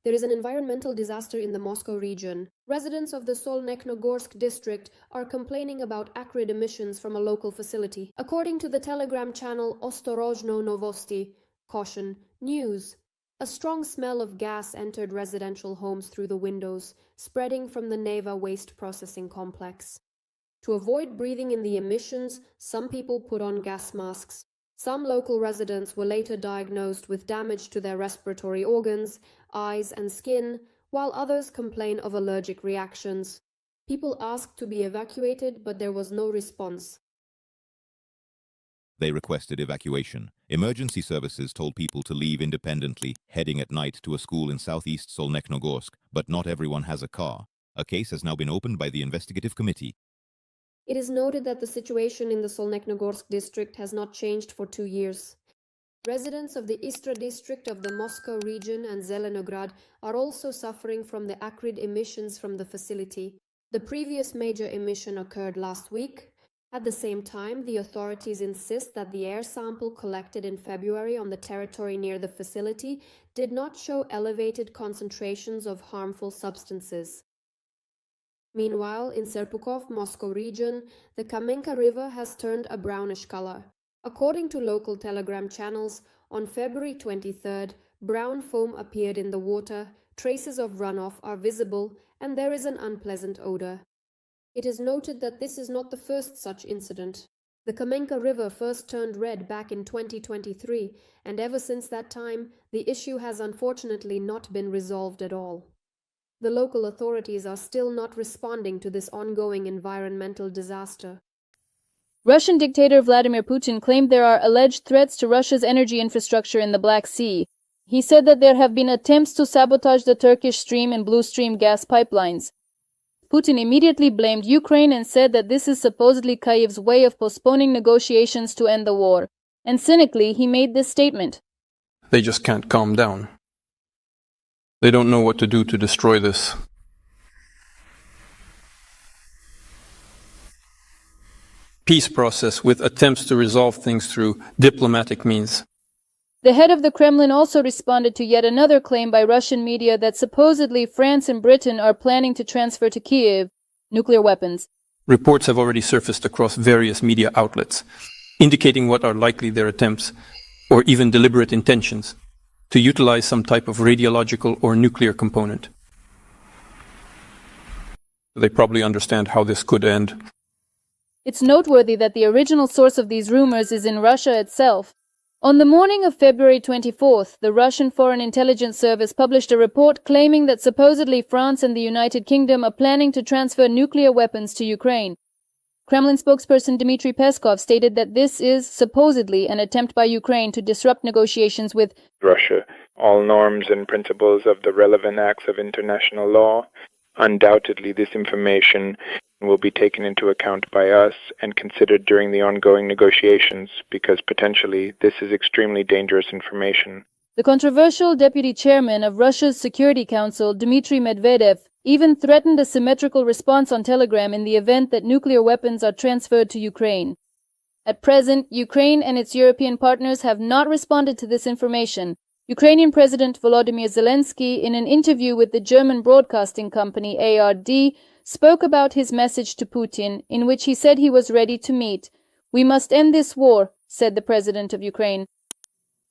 There is an environmental disaster in the Moscow region. Residents of the Solnechno-Gorsk district are complaining about acrid emissions from a local facility. According to the Telegram channel Ostorozhno Novosti, caution, news, a strong smell of gas entered residential homes through the windows, spreading from the Neva waste processing complex. To avoid breathing in the emissions, some people put on gas masks. Some local residents were later diagnosed with damage to their respiratory organs, eyes and skin, while others complain of allergic reactions. People asked to be evacuated, but there was no response. They requested evacuation. Emergency services told people to leave independently, heading at night to a school in southeast Solnechnogorsk, but not everyone has a car. A case has now been opened by the investigative committee. It is noted that the situation in the Solnechnogorsk district has not changed for 2 years. Residents of the Istra district of the Moscow region and Zelenograd are also suffering from the acrid emissions from the facility. The previous major emission occurred last week. At the same time, the authorities insist that the air sample collected in February on the territory near the facility did not show elevated concentrations of harmful substances. Meanwhile, in Serpukhov, Moscow region, the Kamenka River has turned a brownish color. According to local telegram channels, on February 23rd, brown foam appeared in the water, traces of runoff are visible, and there is an unpleasant odor. It is noted that this is not the first such incident. The Kamenka River first turned red back in 2023, and ever since that time, the issue has unfortunately not been resolved at all. The local authorities are still not responding to this ongoing environmental disaster. Russian dictator Vladimir Putin claimed there are alleged threats to Russia's energy infrastructure in the Black Sea. He said that there have been attempts to sabotage the Turkish Stream and Blue Stream gas pipelines. Putin immediately blamed Ukraine and said that this is supposedly Kyiv's way of postponing negotiations to end the war. And cynically, he made this statement. They just can't calm down. They don't know what to do to destroy this. Peace process with attempts to resolve things through diplomatic means. The head of the Kremlin also responded to yet another claim by Russian media that supposedly France and Britain are planning to transfer to Kyiv nuclear weapons. Reports have already surfaced across various media outlets, indicating what are likely their attempts, or even deliberate intentions, to utilize some type of radiological or nuclear component. They probably understand how this could end. It's noteworthy that the original source of these rumors is in Russia itself. On the morning of February 24th, the Russian Foreign Intelligence Service published a report claiming that supposedly France and the United Kingdom are planning to transfer nuclear weapons to Ukraine. Kremlin spokesperson Dmitry Peskov stated that this is supposedly an attempt by Ukraine to disrupt negotiations with Russia. All norms and principles of the relevant acts of international law. Undoubtedly, this information will be taken into account by us and considered during the ongoing negotiations, because potentially this is extremely dangerous information. The controversial deputy chairman of Russia's Security Council, Dmitry Medvedev, even threatened a symmetrical response on Telegram in the event that nuclear weapons are transferred to Ukraine. At present, Ukraine and its European partners have not responded to this information. Ukrainian President Volodymyr Zelensky, in an interview with the German broadcasting company ARD, spoke about his message to Putin, in which he said he was ready to meet. "We must end this war," said the president of Ukraine.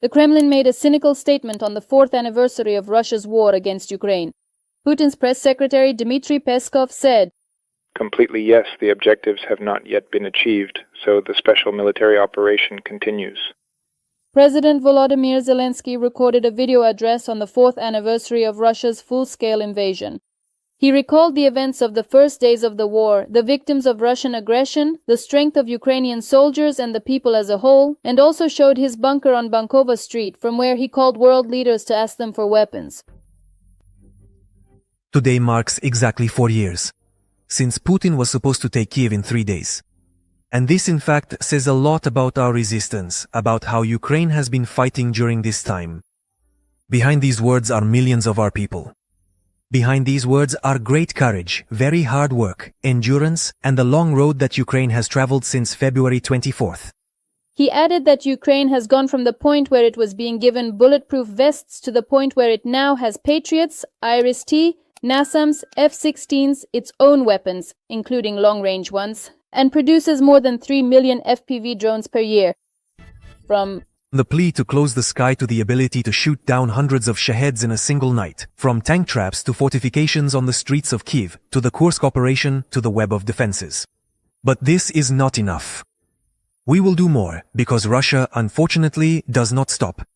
The Kremlin made a cynical statement on the 4th anniversary of Russia's war against Ukraine. Putin's press secretary Dmitry Peskov said, Completely yes, the objectives have not yet been achieved, so the special military operation continues. President Volodymyr Zelensky recorded a video address on the 4th anniversary of Russia's full-scale invasion. He recalled the events of the first days of the war, the victims of Russian aggression, the strength of Ukrainian soldiers and the people as a whole, and also showed his bunker on Bankova Street, from where he called world leaders to ask them for weapons. Today marks exactly 4 years since Putin was supposed to take Kiev in 3 days. And this in fact says a lot about our resistance, about how Ukraine has been fighting during this time. Behind these words are millions of our people. Behind these words are great courage, very hard work, endurance, and the long road that Ukraine has traveled since February 24th. He added that Ukraine has gone from the point where it was being given bulletproof vests to the point where it now has Patriots, Iris-T, NASAMS, F-16s, its own weapons, including long-range ones, and produces more than 3 million FPV drones per year. From the plea to close the sky to the ability to shoot down hundreds of Shaheds in a single night, from tank traps to fortifications on the streets of Kyiv, to the Kursk operation, to the web of defenses. But this is not enough. We will do more, because Russia, unfortunately, does not stop.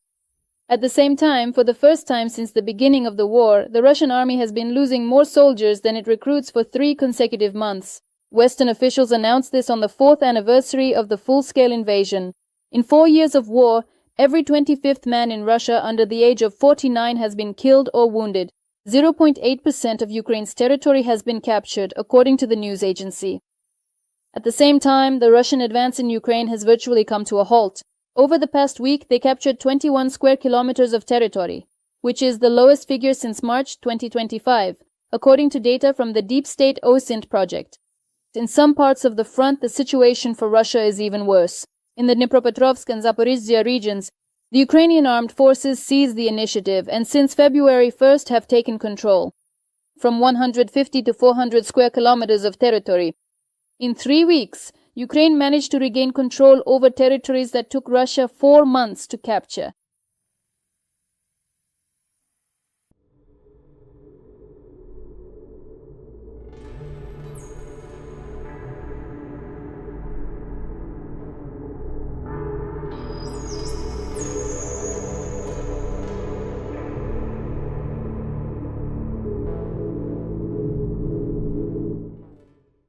At the same time, for the first time since the beginning of the war, the Russian army has been losing more soldiers than it recruits for 3 consecutive months. Western officials announced this on the 4th anniversary of the full-scale invasion. In 4 years of war, every 25th man in Russia under the age of 49 has been killed or wounded. 0.8% of Ukraine's territory has been captured, according to the news agency. At the same time, the Russian advance in Ukraine has virtually come to a halt. Over the past week, they captured 21 square kilometers of territory, which is the lowest figure since March 2025, according to data from the Deep State OSINT project. In some parts of the front, the situation for Russia is even worse. In the Dnipropetrovsk and Zaporizhzhia regions, the Ukrainian armed forces seized the initiative and since February 1st have taken control. From 150 to 400 square kilometers of territory. In 3 weeks, Ukraine managed to regain control over territories that took Russia 4 months to capture.